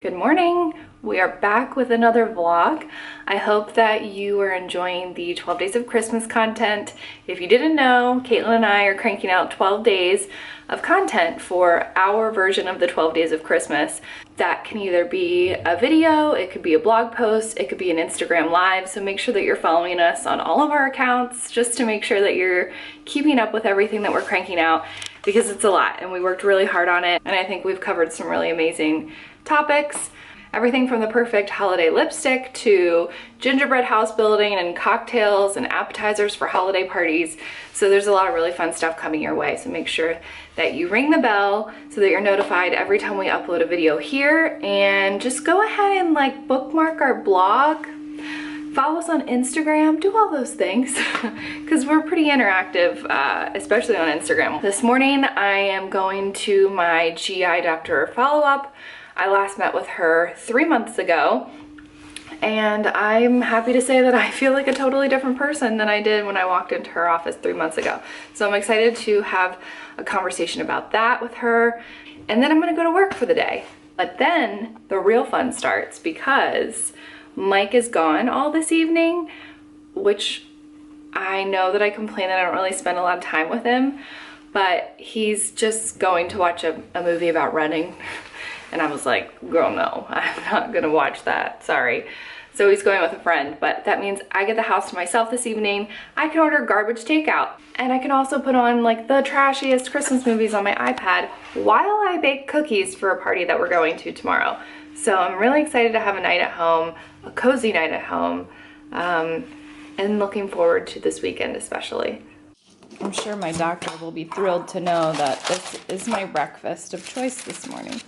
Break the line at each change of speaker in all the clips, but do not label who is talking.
Good morning. We are back with another vlog. I hope that you are enjoying the 12 days of Christmas content. If you didn't know, Caitlin and I are cranking out 12 days of content for our version of the 12 days of Christmas. That can either be a video, it could be a blog post, it could be an Instagram live. So make sure that you're following us on all of our accounts just to make sure that you're keeping up with everything that we're cranking out, because it's a lot and we worked really hard on it. And I think we've covered some really amazing topics. Everything from the perfect holiday lipstick to gingerbread house building and cocktails and appetizers for holiday parties. So there's a lot of really fun stuff coming your way. So make sure that you ring the bell so that you're notified every time we upload a video here. And just go ahead and bookmark our blog. Follow us on Instagram, do all those things because we're pretty interactive, especially on Instagram. This morning I am going to my GI doctor follow-up. I last met with her 3 months ago, and I'm happy to say that I feel like a totally different person than I did when I walked into her office 3 months ago. So I'm excited to have a conversation about that with her, and then I'm gonna go to work for the day. But then the real fun starts because Mike is gone all this evening, which I know that I complain that I don't really spend a lot of time with him, but he's just going to watch a movie about running. And I was like, girl, no, I'm not gonna watch that, sorry. So he's going with a friend, but that means I get the house to myself this evening. I can order garbage takeout. And I can also put on the trashiest Christmas movies on my iPad while I bake cookies for a party that we're going to tomorrow. So I'm really excited to have a night at home, a cozy night at home, and looking forward to this weekend especially. I'm sure my doctor will be thrilled to know that this is my breakfast of choice this morning.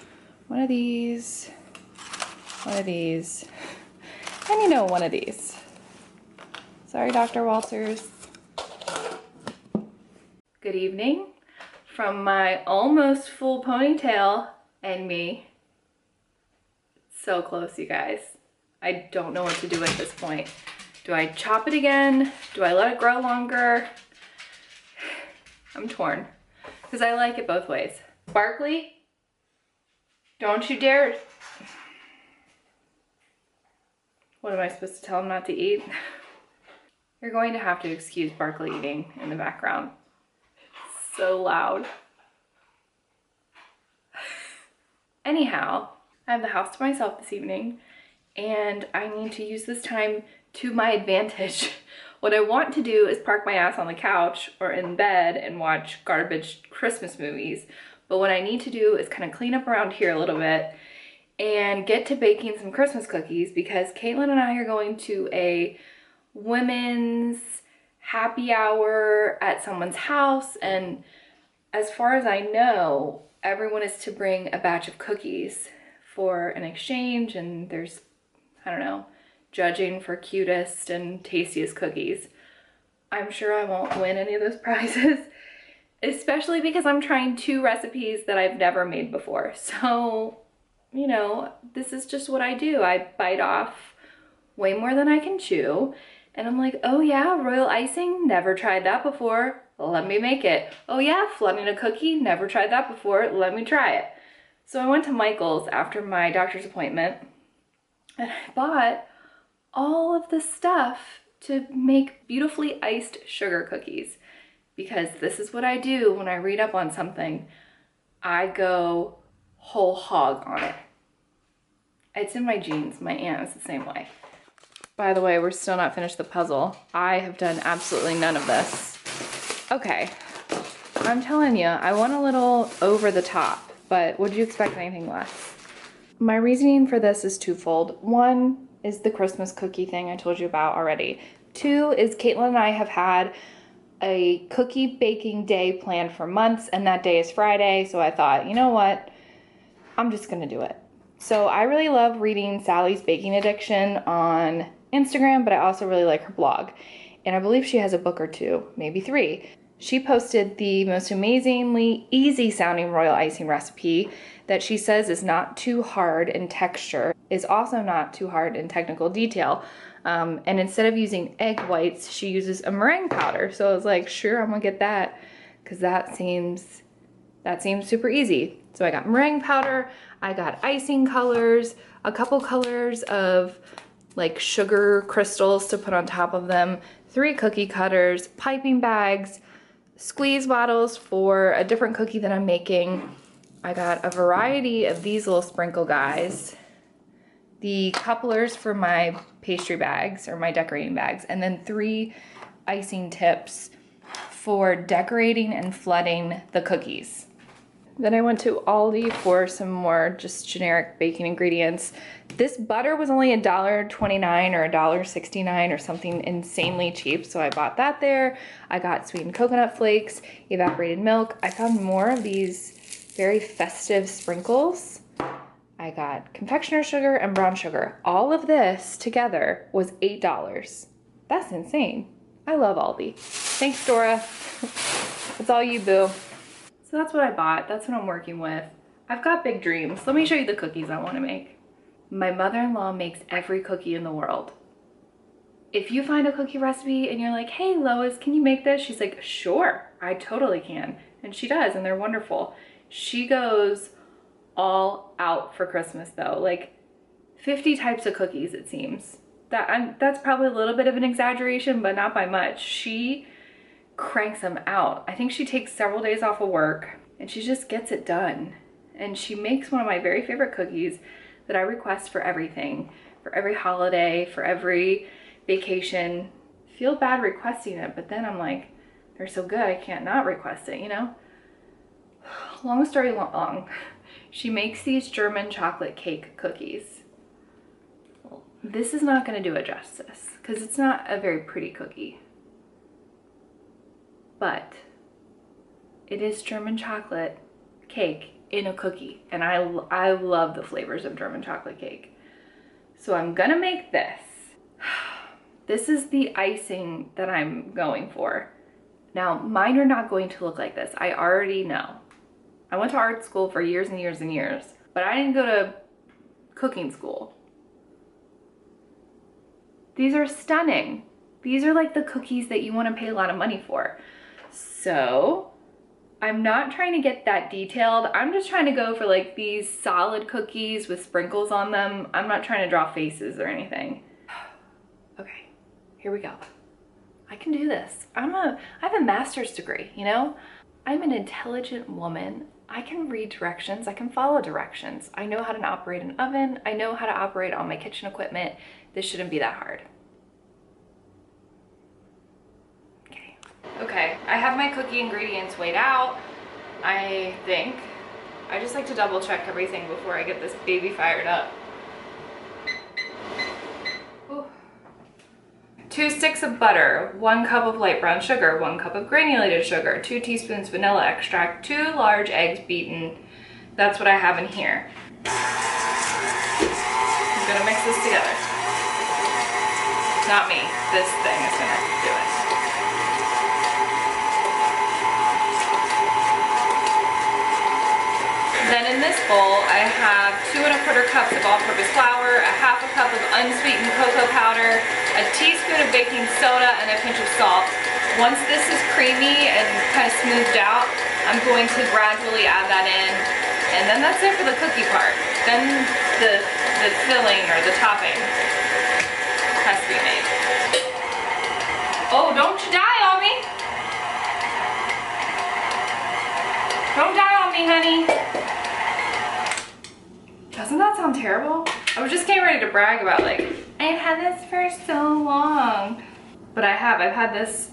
One of these, and one of these. Sorry, Dr. Walters. Good evening from my almost full ponytail and me. So close, you guys. I don't know what to do at this point. Do I chop it again? Do I let it grow longer? I'm torn because I like it both ways. Sparkly? Don't you dare. What am I supposed to tell him not to eat? You're going to have to excuse Barkley eating in the background. So loud. Anyhow, I have the house to myself this evening and I need to use this time to my advantage. What I want to do is park my ass on the couch or in bed and watch garbage Christmas movies. But what I need to do is kind of clean up around here a little bit and get to baking some Christmas cookies, because Caitlin and I are going to a women's happy hour at someone's house. And as far as I know, everyone is to bring a batch of cookies for an exchange, and there's, I don't know, judging for cutest and tastiest cookies. I'm sure I won't win any of those prizes. Especially because I'm trying 2 recipes that I've never made before. So, you know, this is just what I do. I bite off way more than I can chew. And I'm like, oh yeah, royal icing, never tried that before. Let me make it. Oh yeah, flooding a cookie, never tried that before. Let me try it. So I went to Michael's after my doctor's appointment and I bought all of the stuff to make beautifully iced sugar cookies. Because this is what I do when I read up on something. I go whole hog on it. It's in my genes. My aunt is the same way. By the way, we're still not finished the puzzle. I have done absolutely none of this. Okay, I'm telling you, I went a little over the top, but would you expect anything less? My reasoning for this is twofold. One is the Christmas cookie thing I told you about already. 2 is Caitlin and I have had a cookie baking day planned for months, and that day is Friday, so I thought, you know what, I'm just gonna do it. So I really love reading Sally's Baking Addiction on Instagram, but I also really like her blog, and I believe she has a book or 2, maybe 3. She posted the most amazingly easy sounding royal icing recipe that she says is not too hard in texture, is also not too hard in technical detail. And instead of using egg whites, she uses a meringue powder. So I was like, sure, I'm gonna get that because that seems super easy. So I got meringue powder. I got icing colors, a couple colors of like sugar crystals to put on top of them, 3 cookie cutters, piping bags, squeeze bottles for a different cookie that I'm making. I got a variety of these little sprinkle guys, the couplers for my pastry bags or my decorating bags, and then 3 icing tips for decorating and flooding the cookies. Then I went to Aldi for some more just generic baking ingredients. This butter was only $1.29 or $1.69 or something insanely cheap, so I bought that there. I got sweetened coconut flakes, evaporated milk. I found more of these very festive sprinkles. I got confectioner sugar and brown sugar. All of this together was $8. That's insane. I love Aldi. Thanks, Dora. It's all you, boo. So that's what I bought. That's what I'm working with. I've got big dreams. Let me show you the cookies I want to make. My mother-in-law makes every cookie in the world. If you find a cookie recipe and you're like, hey Lois, can you make this? She's like, sure, I totally can. And she does, and they're wonderful. She goes all out for Christmas though. Like 50 types of cookies, it seems. That's probably a little bit of an exaggeration, but not by much. She cranks them out. I think she takes several days off of work and she just gets it done. And she makes one of my very favorite cookies that I request for everything, for every holiday, for every vacation. Feel bad requesting it, but then I'm like, they're so good, I can't not request it, you know? Long story long, she makes these German chocolate cake cookies. This is not gonna do it justice because it's not a very pretty cookie. But it is German chocolate cake in a cookie, and I love the flavors of German chocolate cake. So I'm gonna make this. This is the icing that I'm going for. Now, mine are not going to look like this. I already know. I went to art school for years and years and years, but I didn't go to cooking school. These are stunning. These are like the cookies that you want to pay a lot of money for. So I'm not trying to get that detailed. I'm just trying to go for like these solid cookies with sprinkles on them. I'm not trying to draw faces or anything. Okay, here we go. I can do this. I have a master's degree, you know? I'm an intelligent woman. I can read directions. I can follow directions. I know how to operate an oven. I know how to operate all my kitchen equipment. This shouldn't be that hard. Okay, I have my cookie ingredients weighed out, I think. I just like to double check everything before I get this baby fired up. Ooh. 2 sticks of butter, 1 cup of light brown sugar, 1 cup of granulated sugar, 2 teaspoons vanilla extract, 2 large eggs beaten. That's what I have in here. I'm gonna mix this together. Not me, this thing is gonna do it. Then in this bowl, I have 2 1/4 cups of all-purpose flour, a 1/2 cup of unsweetened cocoa powder, a teaspoon of baking soda, and a pinch of salt. Once this is creamy and kind of smoothed out, I'm going to gradually add that in, and then that's it for the cookie part. Then the filling or the topping has to be made. Oh, don't you die on me! Don't die on me, honey! Doesn't that sound terrible? I was just getting ready to brag about like, I've had this for so long. But I've had this,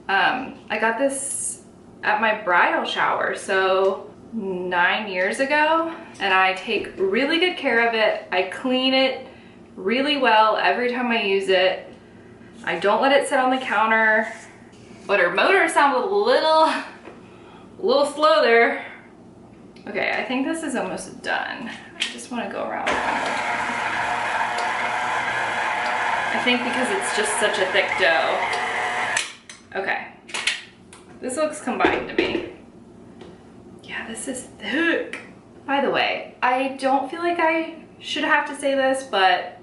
I got this at my bridal shower, so 9 years ago. And I take really good care of it. I clean it really well every time I use it. I don't let it sit on the counter. But her motor sounded a little slow there. Okay, I think this is almost done. I just want to go around one more time. I think because it's just such a thick dough. Okay. This looks combined to me. Yeah, this is thick. By the way, I don't feel like I should have to say this, but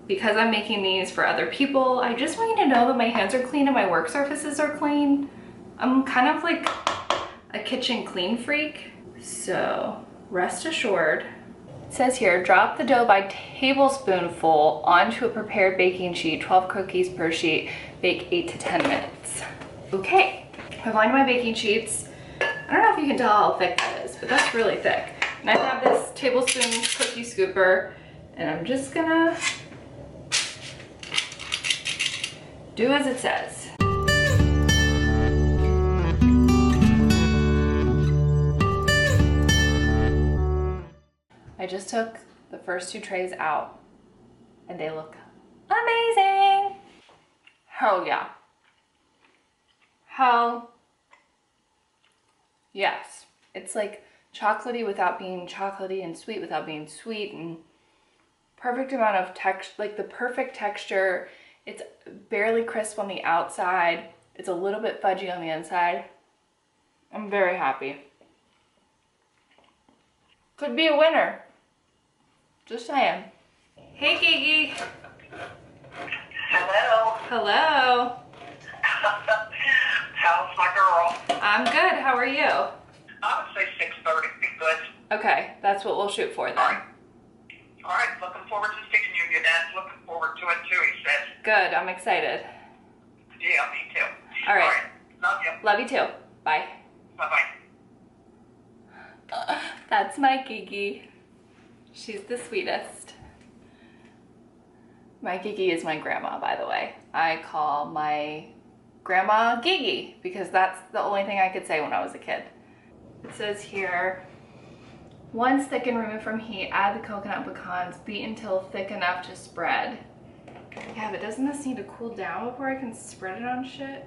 because I'm making these for other people, I just want you to know that my hands are clean and my work surfaces are clean. I'm kind of like a kitchen clean freak. So rest assured, It says here, drop the dough by tablespoonful onto a prepared baking sheet, 12 cookies per sheet, bake 8 to 10 minutes. Okay, I've lined my baking sheets. I don't know if you can tell how thick that is, but that's really thick. And I have this tablespoon cookie scooper, and I'm just gonna do as it says. I just took the first 2 trays out, and they look amazing. Hell yeah. Hell yes. It's like chocolatey without being chocolatey, and sweet without being sweet, and perfect amount of texture, like the perfect texture. It's barely crisp on the outside. It's a little bit fudgy on the inside. I'm very happy. Could be a winner. Just saying. Hey, Gigi.
Hello.
Hello.
How's my girl?
I'm good. How are you?
I would say 6:30 would be good.
Okay, that's what we'll shoot for then.
All right, looking forward to seeing you. Your dad's looking forward to it too, he says.
Good, I'm excited.
Yeah, me too.
All right.
Love you.
Love you too. Bye.
Bye-bye.
That's my Gigi. She's the sweetest. My Gigi is my grandma, by the way. I call my grandma Gigi because that's the only thing I could say when I was a kid. It says here, once thick and remove from heat, add the coconut pecans, beat until thick enough to spread. Yeah, but doesn't this need to cool down before I can spread it on shit?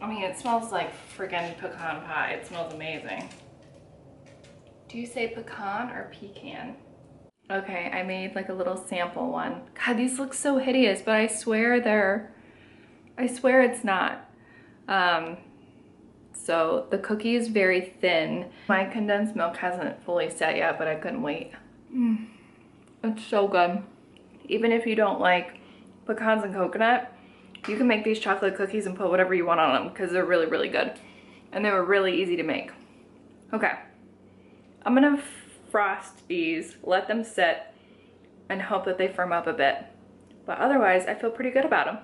I mean, it smells like friggin' pecan pie. It smells amazing. Do you say pecan or pecan? Okay, I made like a little sample one. God, these look so hideous, but I swear it's not. So the cookie is very thin. My condensed milk hasn't fully set yet, but I couldn't wait. It's so good. Even if you don't like pecans and coconut, you can make these chocolate cookies and put whatever you want on them because they're really, really good. And they were really easy to make. Okay, I'm gonna frost these, let them sit, and hope that they firm up a bit. But otherwise, I feel pretty good about them.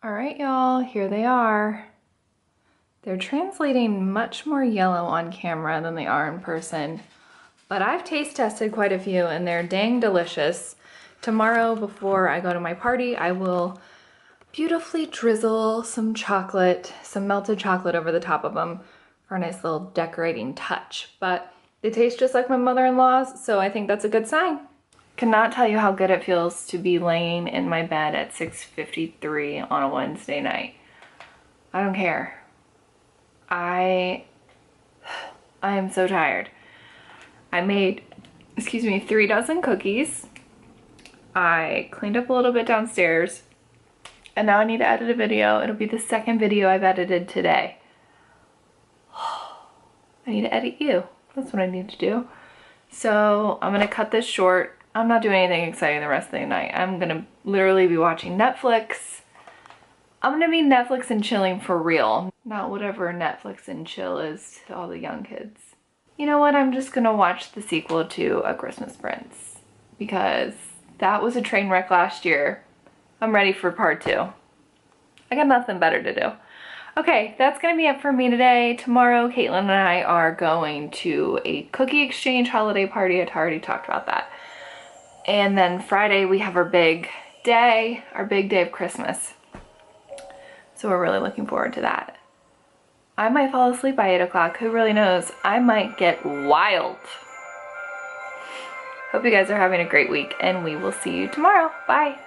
All right, y'all, here they are. They're translating much more yellow on camera than they are in person, but I've taste tested quite a few and they're dang delicious. Tomorrow, before I go to my party, I will beautifully drizzle some chocolate, some melted chocolate over the top of them for a nice little decorating touch. But they taste just like my mother-in-law's, so I think that's a good sign. Cannot tell you how good it feels to be laying in my bed at 6:53 on a Wednesday night. I don't care. I am so tired. I made, 3 dozen cookies. I cleaned up a little bit downstairs, and now I need to edit a video. It'll be the second video I've edited today. I need to edit you. That's what I need to do. So I'm gonna cut this short. I'm not doing anything exciting the rest of the night. I'm gonna literally be watching Netflix. I'm gonna be Netflix and chilling for real. Not whatever Netflix and chill is to all the young kids. You know what? I'm just gonna watch the sequel to A Christmas Prince because that was a train wreck last year. I'm ready for part 2. I got nothing better to do. Okay, that's gonna be it for me today. Tomorrow, Caitlin and I are going to a cookie exchange holiday party. I already talked about that. And then Friday, we have our big day of Christmas. So we're really looking forward to that. I might fall asleep by 8 o'clock. Who really knows? I might get wild. Hope you guys are having a great week, and we will see you tomorrow. Bye.